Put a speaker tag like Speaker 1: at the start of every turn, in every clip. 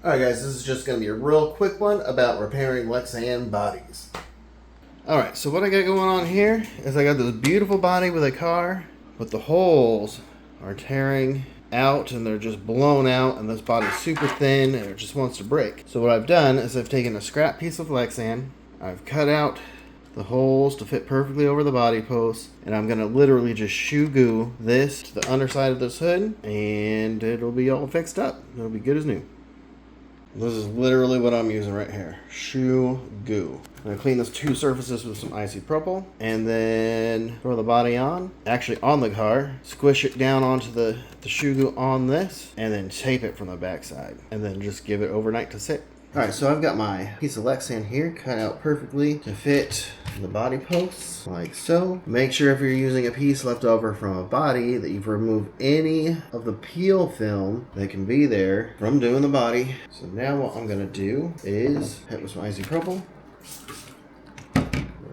Speaker 1: Alright guys, this is just going to be a real quick one about repairing Lexan bodies. Alright, so what I got going on here is I got this beautiful body with a car, but the holes are tearing out and they're just blown out, and this body's super thin and it just wants to break. So what I've done is I've taken a scrap piece of Lexan, I've cut out the holes to fit perfectly over the body posts, and I'm going to literally just shoe goo this to the underside of this hood and it'll be all fixed up. It'll be good as new. This is literally what I'm using right here. Shoe goo. I'm going to clean those two surfaces with some isopropyl and then throw the body on. Actually on the car. Squish it down onto the shoe goo on this and then tape it from the backside. And then just give it overnight to sit. Alright, so I've got my piece of Lexan here cut out perfectly to fit the body posts, like so. Make sure if you're using a piece left over from a body that you've removed any of the peel film that can be there from doing the body. So now what I'm going to do is hit with some isopropyl. A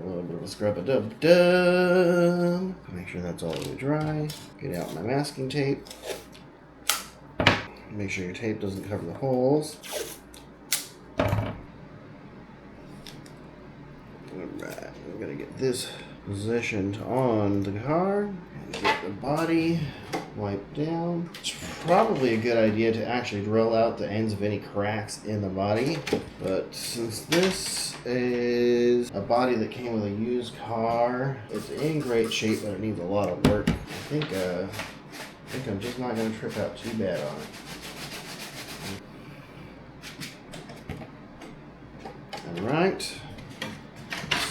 Speaker 1: little bit of a scrub-a-dub-dub. Make sure that's all the way dry. Get out my masking tape. Make sure your tape doesn't cover the holes. Alright, we're going to get this positioned on the car and get the body wiped down. It's probably a good idea to actually drill out the ends of any cracks in the body, but since this is a body that came with a used car, it's in great shape, but it needs a lot of work. I think I'm just not going to trip out too bad on it. Alright,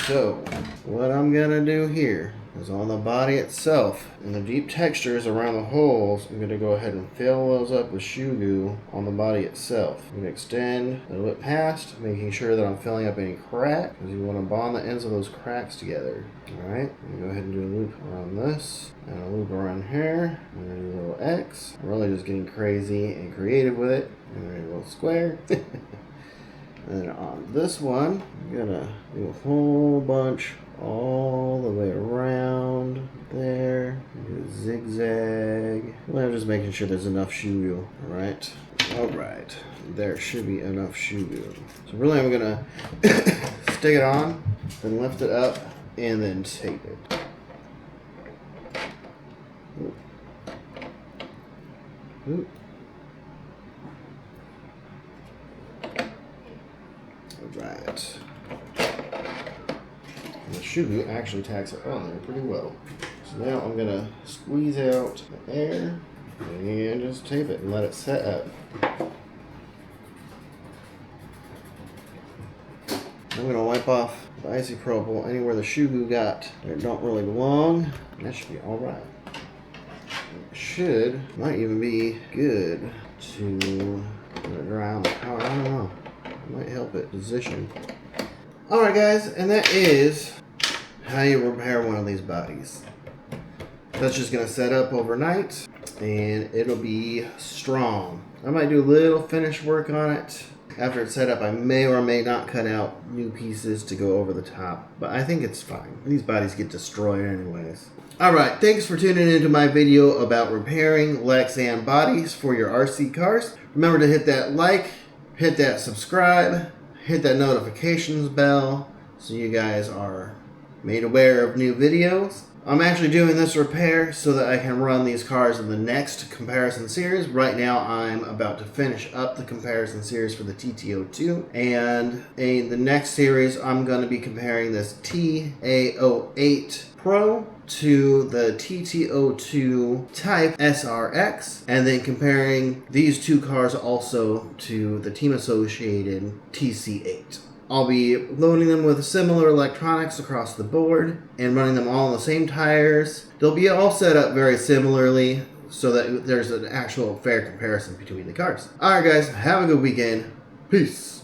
Speaker 1: so what I'm going to do here is on the body itself, and the deep textures around the holes, I'm going to go ahead and fill those up with shoe goo on the body itself. I'm going to extend a little bit past, making sure that I'm filling up any crack, because you want to bond the ends of those cracks together. Alright, I'm going to go ahead and do a loop around this, and a loop around here. I'm going to do a little X. I'm really just getting crazy and creative with it. I'm going to do a little square. And then on this one, I'm gonna do a whole bunch all the way around there. Do a zigzag. Well, I'm just making sure there's enough shoe goo. Alright. Alright. There should be enough shoe goo. So really I'm gonna stick it on, then lift it up, and then tape it. Oop. Oop. Right. And the shoe goo actually tacks it on there pretty well. So now I'm going to squeeze out the air and just tape it and let it set up. I'm going to wipe off the isopropyl anywhere the shoe goo got that don't really belong. And that should be alright. It might even be good to put it around the car. I don't know. Might help it position. Alright guys, and that is how you repair one of these bodies. That's just going to set up overnight and it'll be strong. I might do a little finish work on it. After it's set up, I may or may not cut out new pieces to go over the top, but I think it's fine. These bodies get destroyed anyways. Alright, thanks for tuning into my video about repairing Lexan bodies for your RC cars. Remember to hit that like, hit that subscribe, hit that notifications bell so you guys are made aware of new videos. I'm actually doing this repair so that I can run these cars in the next comparison series. Right now I'm about to finish up the comparison series for the TT-02, and in the next series I'm going to be comparing this TA08 Pro to the TT-02 Type SRX, and then comparing these two cars also to the Team Associated TC8. I'll be loading them with similar electronics across the board and running them all on the same tires. They'll be all set up very similarly so that there's an actual fair comparison between the cars. Alright guys, have a good weekend. Peace.